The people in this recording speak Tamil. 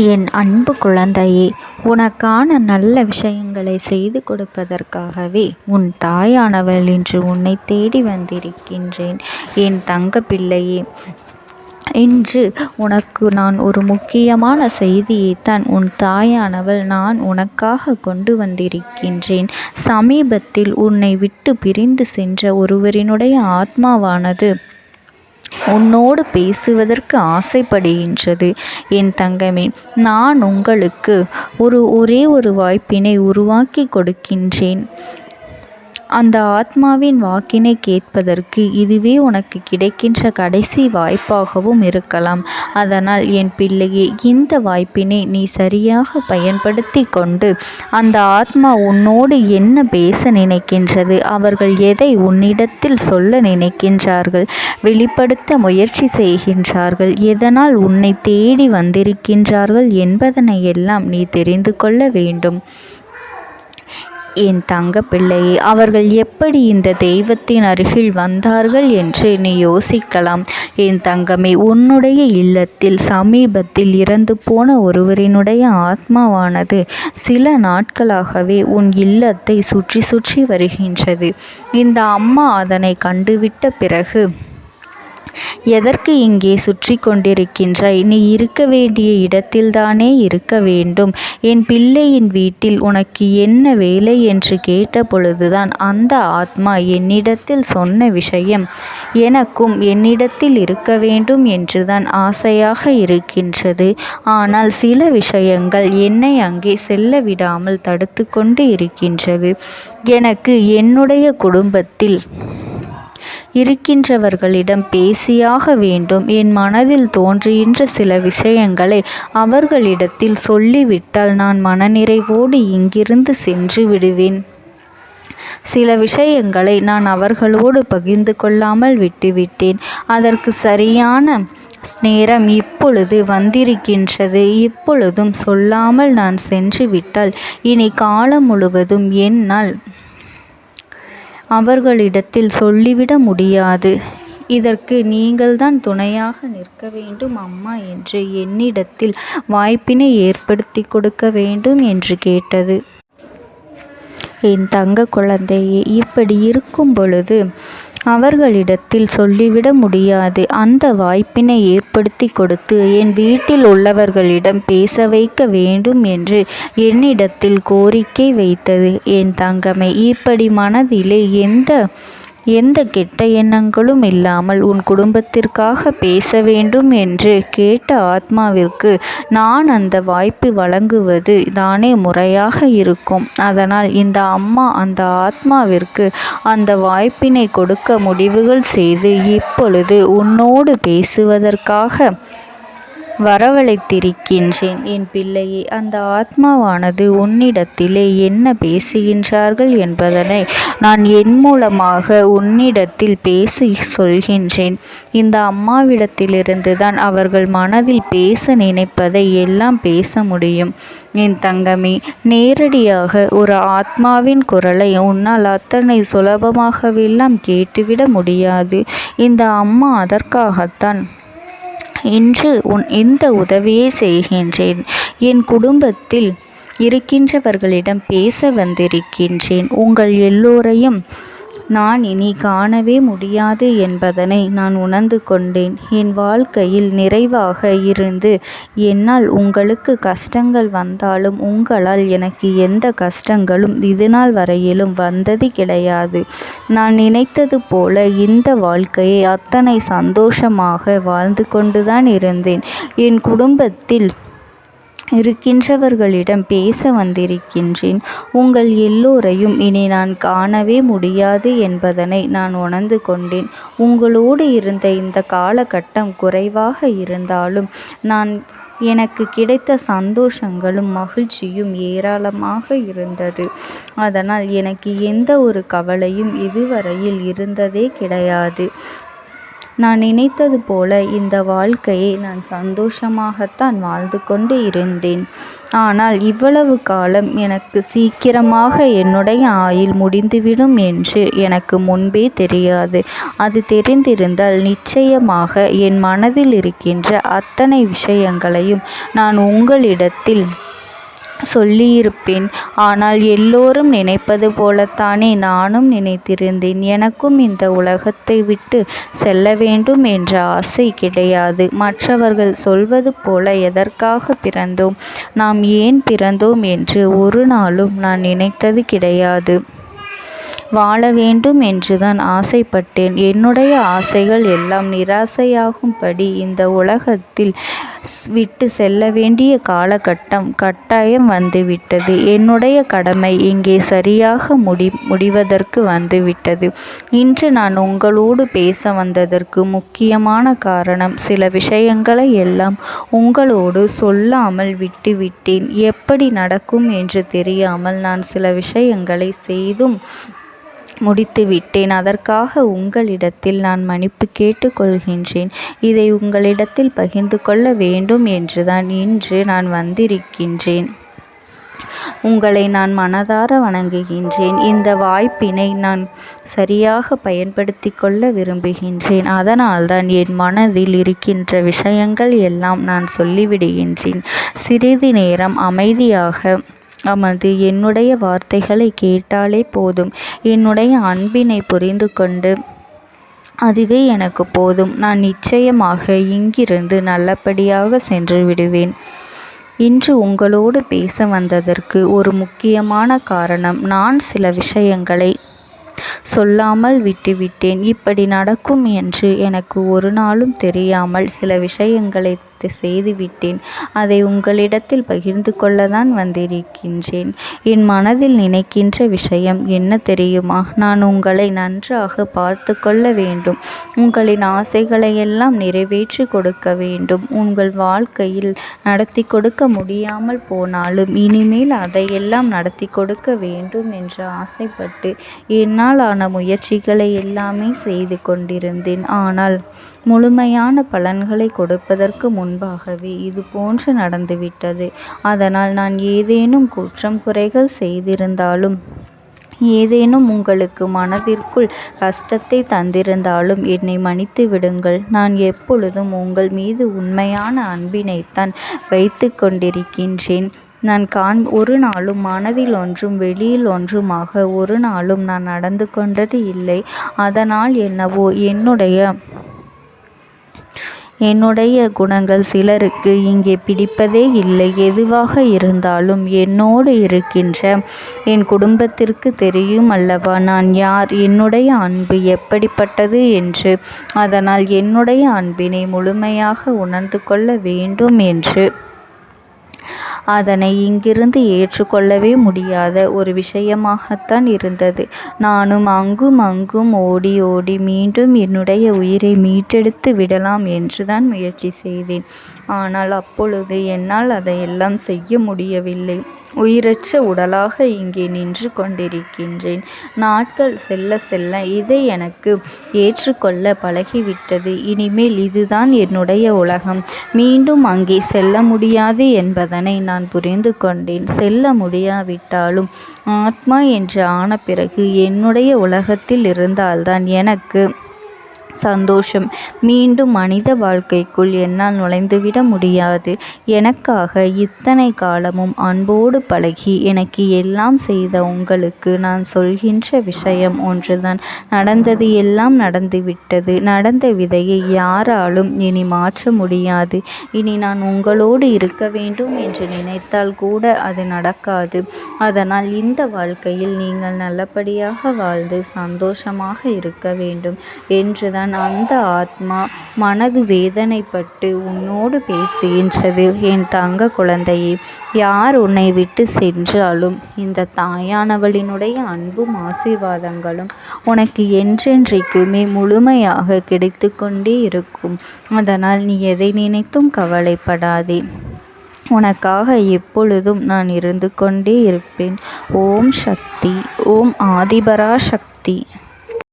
என் அன்பு குழந்தையே, உனக்கான நல்ல விஷயங்களை செய்து கொடுப்பதற்காகவே உன் தாயானவள் இன்று உன்னை தேடி வந்திருக்கின்றேன். என் தங்க பிள்ளையே, இன்று உனக்கு நான் ஒரு முக்கியமான செய்தியைத்தான் உன் தாயானவள் நான் உனக்காக கொண்டு வந்திருக்கின்றேன். சமீபத்தில் உன்னை விட்டு பிரிந்து சென்ற ஒருவரினுடைய ஆத்மாவானது உன்னோடு பேசுவதற்கு ஆசைப்படுகின்றது. என் தங்கமே, நான் உங்களுக்கு ஒரே ஒரு வாய்ப்பினை உருவாக்கி கொடுக்கின்றேன். அந்த ஆத்மாவின் வாக்கினை கேட்பதற்கு இதுவே உனக்கு கிடைக்கின்ற கடைசி வாய்ப்பாகவும் இருக்கலாம். அதனால் என் பிள்ளையே, இந்த வாய்ப்பினை நீ சரியாக பயன்படுத்தி கொண்டு அந்த ஆத்மா உன்னோடு என்ன பேச நினைக்கின்றது, அவர்கள் எதை உன்னிடத்தில் சொல்ல நினைக்கின்றார்கள், வெளிப்படுத்த முயற்சி செய்கின்றார்கள், எதனால் உன்னை தேடி வந்திருக்கின்றார்கள் என்பதனை எல்லாம் நீ தெரிந்து கொள்ள வேண்டும். என் தங்க பிள்ளையே, அவர்கள் எப்படி இந்த தெய்வத்தின் அருகில் வந்தார்கள் என்று நீ யோசிக்கலாம். என் தங்கமே, உன்னுடைய இல்லத்தில் சமீபத்தில் இறந்து போன ஒருவரினுடைய ஆத்மாவானது சில நாட்களாகவே உன் இல்லத்தை சுற்றி சுற்றி வருகின்றது. இந்த அம்மா அதனை கண்டுவிட்ட பிறகு, எதற்கு இங்கே சுற்றி கொண்டிருக்கின்றாய்? நீ இருக்க வேண்டிய இடத்தில்தானே இருக்க வேண்டும். என் பிள்ளையின் வீட்டில் உனக்கு என்ன வேலை என்று கேட்ட பொழுதுதான் அந்த ஆத்மா என்னிடத்தில் சொன்ன விஷயம், எனக்கும் என்னிடத்தில் இருக்க வேண்டும் என்றுதான் ஆசையாக இருக்கின்றது. ஆனால் சில விஷயங்கள் என்னை அங்கே செல்ல விடாமல் தடுத்து கொண்டு இருக்கின்றது. எனக்கு என்னுடைய குடும்பத்தில் இருக்கின்றவர்களிடம் பேசியாக வேண்டும். என் மனதில் தோன்றுகின்ற சில விஷயங்களை அவர்களிடத்தில் சொல்லிவிட்டால் நான் மனநிறைவோடு இங்கிருந்து சென்று விடுவேன். சில விஷயங்களை நான் அவர்களோடு பகிர்ந்து கொள்ளாமல் விட்டுவிட்டேன். அதற்கு சரியான நேரம் இப்பொழுது வந்திருக்கின்றது. இப்பொழுதும் சொல்லாமல் நான் சென்று விட்டால் இனி காலம் முழுவதும் என்னால் அவர்களிடத்தில் சொல்லிவிட முடியாது. இதற்கு நீங்கள்தான் துணையாக நிற்க வேண்டும் அம்மா என்று என்னிடத்தில் வாய்ப்பினை ஏற்படுத்தி கொடுக்க வேண்டும் என்று கேட்டது. என் தங்க குழந்தையே, இப்படி இருக்கும் பொழுது அவர்களிடத்தில் சொல்லிவிட முடியாது. அந்த வாய்ப்பினை ஏற்படுத்தி கொடுத்து என் வீட்டில் உள்ளவர்களிடம் பேச வைக்க வேண்டும் என்று என்னிடத்தில் கோரிக்கை வைத்தது. என் தங்கமே, இப்படி மனதிலே எந்த கெட்ட எண்ணங்களும் இல்லாமல் உன் குடும்பத்திற்காக பேச வேண்டும் என்று கேட்ட ஆத்மாவிற்கு நான் அந்த வாய்ப்பு வழங்குவது தானே முறையாக இருக்கும். அதனால் இந்த அம்மா அந்த ஆத்மாவிற்கு அந்த வாய்ப்பினை கொடுக்க முடிவுகள் செய்து இப்பொழுது உன்னோடு பேசுவதற்காக வரவழைத்திருக்கின்றேன். என் பிள்ளையே, அந்த ஆத்மாவானது உன்னிடத்திலே என்ன பேசுகின்றார்கள் என்பதனை நான் என் மூலமாக உன்னிடத்தில் பேசி சொல்கின்றேன். இந்த அம்மாவிடத்திலிருந்து தான் அவர்கள் மனதில் பேச நினைப்பதை எல்லாம் பேச முடியும். என் தங்கமே, நேரடியாக ஒரு ஆத்மாவின் குரலை உன்னால் அத்தனை சுலபமாகவெல்லாம் கேட்டுவிட முடியாது. இந்த அம்மா அதற்காகத்தான் இன்று இந்த உதவியை செய்கின்றேன். என் குடும்பத்தில் இருக்கின்றவர்களிடம் பேச வந்திருக்கின்றேன். உங்கள் எல்லோரையும் நான் இனி காணவே முடியாது என்பதனை நான் உணர்ந்து கொண்டேன். என் வாழ்க்கையில் நிறைவாக இருந்து என்னால் உங்களுக்கு கஷ்டங்கள் வந்தாலும் உங்களால் எனக்கு எந்த கஷ்டங்களும் இதுநாள் வரையிலும் வந்தது கிடையாது. நான் நினைத்தது போல இந்த வாழ்க்கையை அத்தனை சந்தோஷமாக வாழ்ந்து கொண்டுதான் இருந்தேன். என் குடும்பத்தில் இருக்கின்றவர்களிடம் பேச வந்திருக்கின்றேன். உங்கள் எல்லோரையும் இனி நான் காணவே முடியாது என்பதனை நான் உணர்ந்து கொண்டேன். உங்களோடு இருந்த இந்த காலகட்டம் குறைவாக இருந்தாலும் எனக்கு கிடைத்த சந்தோஷங்களும் மகிழ்ச்சியும் ஏராளமாக இருந்தது. அதனால் எனக்கு எந்த ஒரு கவலையும் இதுவரையில் இருந்ததே கிடையாது. நான் நினைத்தது போல இந்த வாழ்க்கையை நான் சந்தோஷமாகத்தான் வாழ்ந்து கொண்டு இருந்தேன். ஆனால் இவ்வளவு காலம் எனக்கு சீக்கிரமாக என்னுடைய ஆயுள் முடிந்துவிடும் என்று எனக்கு முன்பே தெரியாது. அது தெரிந்திருந்தால் நிச்சயமாக என் மனதில் இருக்கின்ற அத்தனை விஷயங்களையும் நான் உங்களிடத்தில் சொல்லியிருப்பேன். ஆனால் எல்லோரும் நினைப்பது போலத்தானே நானும் நினைத்திருந்தேன். எனக்கும் இந்த உலகத்தை விட்டு செல்ல வேண்டும் என்ற ஆசை கிடையாது. மற்றவர்கள் சொல்வது போல எதற்காக பிறந்தோம், நாம் ஏன் பிறந்தோம் என்று ஒரு நாளும் நான் நினைத்தது கிடையாது. வாழ வேண்டும் என்றுதான் ஆசைப்பட்டேன். என்னுடைய ஆசைகள் எல்லாம் நிராசையாகும்படி இந்த உலகத்தில் விட்டு செல்ல வேண்டிய காலகட்டம் கட்டாயம் வந்துவிட்டது. என்னுடைய கடமை இங்கே சரியாக முடிவதற்கு வந்துவிட்டது. இன்று நான் உங்களோடு பேச வந்ததற்கு முக்கியமான காரணம், சில விஷயங்களை எல்லாம் உங்களோடு சொல்லாமல் விட்டுவிட்டேன். எப்படி நடக்கும் என்று தெரியாமல் நான் சில விஷயங்களை செய்தும் முடித்துவிட்டேன். அதற்காக உங்களிடத்தில் நான் மன்னிப்பு கேட்டுக்கொள்கின்றேன். இதை உங்களிடத்தில் பகிர்ந்து கொள்ள வேண்டும் என்றுதான் இன்று நான் வந்திருக்கின்றேன். உங்களை நான் மனதார வணங்குகின்றேன். இந்த வாய்ப்பினை நான் சரியாக பயன்படுத்தி கொள்ள விரும்புகின்றேன். அதனால்தான் என் மனதில் இருக்கின்ற விஷயங்கள் எல்லாம் நான் சொல்லிவிடுகின்றேன். சிறிது நேரம் அமைதியாக அமர்ந்து என்னுடைய வார்த்தைகளை கேட்டாலே போதும். என்னுடைய அன்பினை புரிந்து கொண்டு அதுவே எனக்கு போதும். நான் நிச்சயமாக இங்கிருந்து நல்லபடியாக சென்று விடுவேன். இன்று உங்களோடு பேச வந்ததற்கு ஒரு முக்கியமான காரணம், நான் சில விஷயங்களை சொல்லாமல் விட்டுவிட்டேன். இப்படி நடக்கும் என்று எனக்கு ஒரு நாளும் தெரியாமல் சில விஷயங்களை செய்துவிட்டேன். அதை உங்களிடத்தில் பகிர்ந்து கொள்ளத்தான் வந்திருக்கின்றேன். என் மனதில் நினைக்கின்ற விஷயம் என்ன தெரியுமா? நான் உங்களை நன்றாக பார்த்து கொள்ள வேண்டும். உங்களின் ஆசைகளை எல்லாம் நிறைவேற்றி கொடுக்க வேண்டும். உங்கள் வாழ்க்கையில் நடத்தி கொடுக்க முடியாமல் போனாலும் இனிமேல் அதையெல்லாம் நடத்தி கொடுக்க வேண்டும் என்று ஆசைப்பட்டு என்னால் ஆன முயற்சிகளை எல்லாமே செய்து கொண்டிருந்தேன். ஆனால் முழுமையான பலன்களை கொடுப்பதற்கு முன்பாகவே இது போன்று நடந்துவிட்டது. அதனால் நான் ஏதேனும் குற்றம் குறைகள் செய்திருந்தாலும், ஏதேனும் உங்களுக்கு மனதிற்குள் கஷ்டத்தை தந்திருந்தாலும் என்னை மன்னித்து விடுங்கள். நான் எப்பொழுதும் உங்கள் மீது உண்மையான அன்பினைத்தான் வைத்து கொண்டிருக்கின்றேன். நான் ஒரு நாளும் மனதில் ஒன்றும் வெளியில் ஒன்றுமாக ஒரு நாளும் நான் நடந்து கொண்டது இல்லை. அதனால் என்னவோ என்னுடைய குணங்கள் சிலருக்கு இங்கே பிடிப்பதே இல்லை. எதுவாக இருந்தாலும் என்னோடு இருக்கின்ற என் குடும்பத்திற்கு தெரியும் அல்லவா நான் யார், என்னுடைய அன்பு எப்படிப்பட்டது என்று. அதனால் என்னுடைய அன்பினை முழுமையாக உணர்ந்து கொள்ள வேண்டும் என்று அதனை இங்கிருந்து ஏற்றுக்கொள்ளவே முடியாத ஒரு விஷயமாகத்தான் இருந்தது. நானும் அங்கும் அங்கும் ஓடி ஓடி மீண்டும் என்னுடைய உயிரை மீட்டெடுத்து விடலாம் என்றுதான் முயற்சி செய்தேன். ஆனால் அப்பொழுது என்னால் அதையெல்லாம் செய்ய முடியவில்லை. உயிரற்ற உடலாக இங்கே நின்று கொண்டிருக்கின்றேன். நாட்கள் செல்ல செல்ல இதை எனக்கு ஏற்றுக்கொள்ள பழகிவிட்டது. இனிமேல் இதுதான் என்னுடைய உலகம். மீண்டும் அங்கே செல்ல முடியாது என்பதனை நான் புரிந்து கொண்டேன். செல்ல முடியாவிட்டாலும் ஆத்மா என்று ஆன பிறகு என்னுடைய உலகத்தில் இருந்தால்தான் எனக்கு சந்தோஷம். மீண்டும் மனித வாழ்க்கைக்குள் என்னால் நுழைந்துவிட முடியாது. எனக்காக இத்தனை காலமும் அன்போடு பழகி எனக்கு எல்லாம் செய்த உங்களுக்கு நான் சொல்கின்ற விஷயம் ஒன்றுதான். நடந்தது எல்லாம் நடந்துவிட்டது. நடந்த விதையை யாராலும் இனி மாற்ற முடியாது. இனி நான் உங்களோடு இருக்க வேண்டும் என்று நினைத்தால் கூட அது நடக்காது. அதனால் இந்த வாழ்க்கையில் நீங்கள் நல்லபடியாக வாழ்ந்து சந்தோஷமாக இருக்க வேண்டும் என்றுதான் அந்த ஆத்மா மனது வேதனைப்பட்டு உன்னோடு பேசுகின்றது. என் தங்க குழந்தையே, யார் உன்னை விட்டு சென்றாலும் இந்த தாயானவளினுடைய அன்பும் ஆசீர்வாதங்களும் உனக்கு என்றென்றைக்குமே முழுமையாக கிடைத்து கொண்டே இருக்கும். அதனால் நீ எதை நினைத்தும் கவலைப்படாதே. உனக்காக எப்பொழுதும் நான் இருந்து கொண்டே இருப்பேன். ஓம் சக்தி. ஓம் ஆதிபரா சக்தி.